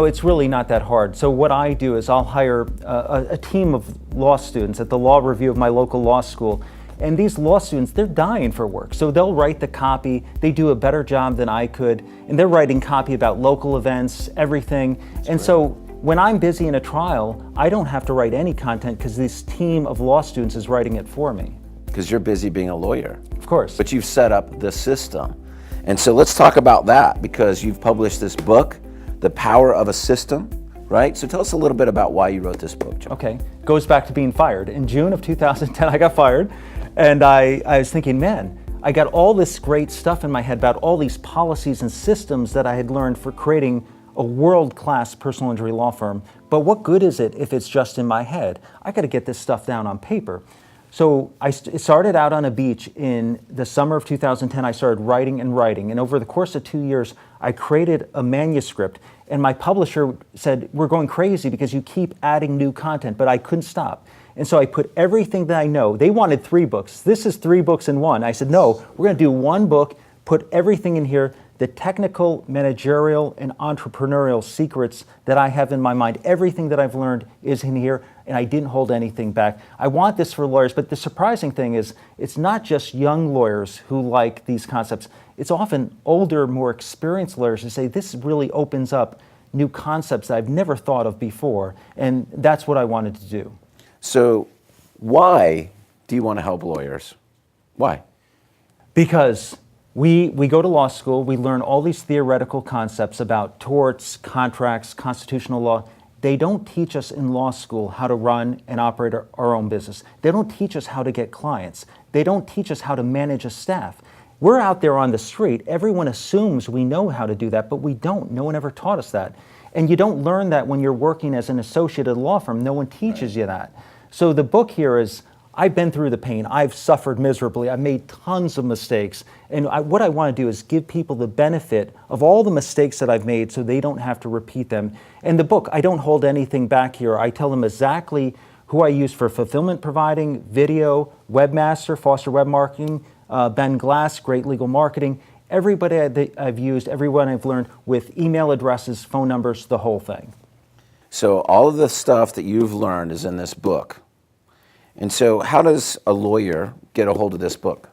it's really not that hard. So what I do is I'll hire a team of law students at the law review of my local law school. And these law students, they're dying for work. So they'll write the copy. They do a better job than I could. And they're writing copy about local events, everything. And so when I'm busy in a trial, I don't have to write any content because this team of law students is writing it for me. Because you're busy being a lawyer. Of course. But you've set up the system. And so let's talk about that, because you've published this book, The Power of a System, right? So tell us a little bit about why you wrote this book, John. Okay, goes back to being fired. In June of 2010, I got fired, and I was thinking, man, I got all this great stuff in my head about all these policies and systems that I had learned for creating a world-class personal injury law firm, but what good is it if it's just in my head? I got to get this stuff down on paper. So I started out on a beach in the summer of 2010. I started writing, and over the course of 2 years, I created a manuscript, and my publisher said, we're going crazy because you keep adding new content, but I couldn't stop. And so I put everything that I know. They wanted 3 books. This is 3 books in one. I said, no, we're going to do 1 book, put everything in here, the technical, managerial, and entrepreneurial secrets that I have in my mind. Everything that I've learned is in here, and I didn't hold anything back. I want this for lawyers, but the surprising thing is it's not just young lawyers who like these concepts. It's often older, more experienced lawyers who say this really opens up new concepts that I've never thought of before, and that's what I wanted to do. So why do you want to help lawyers? Why? Because we go to law school, we learn all these theoretical concepts about torts, contracts, constitutional law. They don't teach us in law school how to run and operate our own business. They don't teach us how to get clients. They don't teach us how to manage a staff. We're out there on the street. Everyone assumes we know how to do that, but we don't. No one ever taught us that. And you don't learn that when you're working as an associate at a law firm. No one teaches you that. So the book here is, I've been through the pain. I've suffered miserably. I've made tons of mistakes. And what I want to do is give people the benefit of all the mistakes that I've made so they don't have to repeat them. In the book, I don't hold anything back here. I tell them exactly who I use for fulfillment providing, video, webmaster, Foster Web Marketing, Ben Glass, Great Legal Marketing, everybody that I've used, everyone I've learned with email addresses, phone numbers, the whole thing. So all of the stuff that you've learned is in this book. And so how does a lawyer get a hold of this book?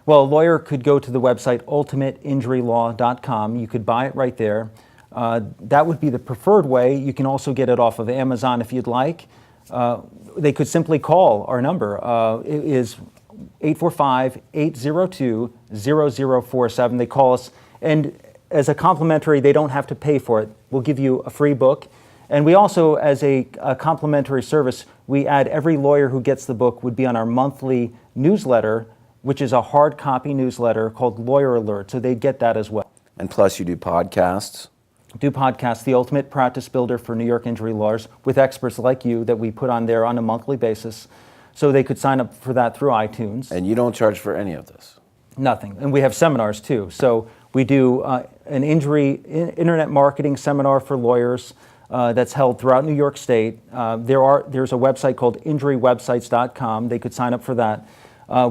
Well, a lawyer could go to the website ultimateinjurylaw.com. You could buy it right there. That would be the preferred way. You can also get it off of Amazon if you'd like. They could simply call our number. It is 845-802-0047. They call us, and as a complimentary, they don't have to pay for it. We'll give you a free book. And we also, as a complimentary service, we add every lawyer who gets the book would be on our monthly newsletter, which is a hard copy newsletter called Lawyer Alert. So they'd get that as well. And plus you do podcasts. Do podcasts, the ultimate practice builder for New York injury lawyers, with experts like you that we put on there on a monthly basis. So they could sign up for that through iTunes. And you don't charge for any of this? Nothing. And we have seminars too. So we do an internet marketing seminar for lawyers. That's held throughout New York State. There's a website called injurywebsites.com. They could sign up for that.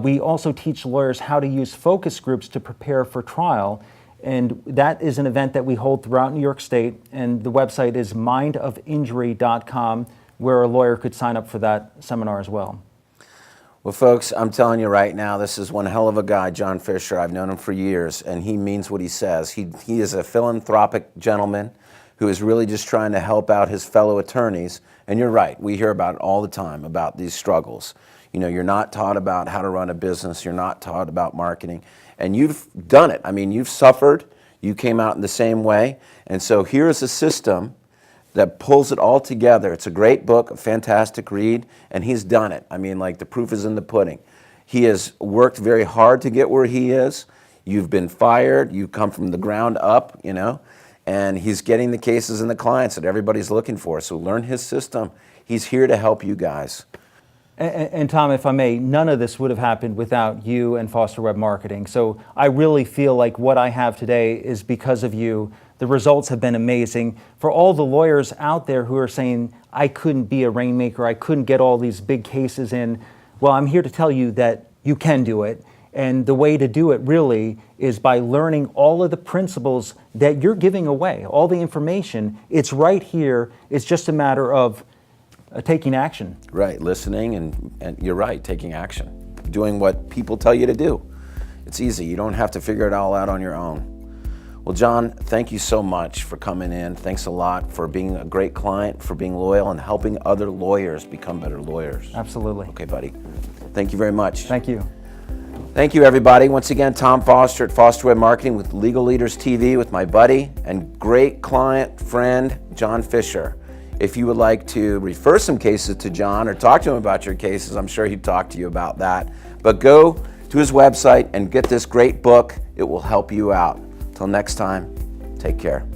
We also teach lawyers how to use focus groups to prepare for trial. And that is an event that we hold throughout New York State. And the website is mindofinjury.com, where a lawyer could sign up for that seminar as well. Well, folks, I'm telling you right now, this is one hell of a guy, John Fisher. I've known him for years, and he means what he says. He is a philanthropic gentleman who is really just trying to help out his fellow attorneys. And you're right, we hear about it all the time, about these struggles. You know, you're not taught about how to run a business, you're not taught about marketing, and you've done it. I mean, you've suffered, you came out in the same way, and so here's a system that pulls it all together. It's a great book, a fantastic read, and he's done it. I mean, like, the proof is in the pudding. He has worked very hard to get where he is. You've been fired, you've come from the ground up, you know, and he's getting the cases and the clients that everybody's looking for. So learn his system. He's here to help you guys. And Tom, if I may, none of this would have happened without you and Foster Web Marketing. So I really feel like what I have today is because of you. The results have been amazing. For all the lawyers out there who are saying, I couldn't be a rainmaker, I couldn't get all these big cases in, well, I'm here to tell you that you can do it. And the way to do it really is by learning all of the principles that you're giving away, all the information. It's right here. It's just a matter of taking action. Right, listening, and you're right, taking action. Doing what people tell you to do. It's easy. You don't have to figure it all out on your own. Well, John, thank you so much for coming in. Thanks a lot for being a great client, for being loyal, and helping other lawyers become better lawyers. Absolutely. Okay, buddy. Thank you very much. Thank you. Thank you, everybody. Once again, Tom Foster at Foster Web Marketing with Legal Leaders TV with my buddy and great client, friend, John Fisher. If you would like to refer some cases to John or talk to him about your cases, I'm sure he'd talk to you about that. But go to his website and get this great book. It will help you out. Till next time, take care.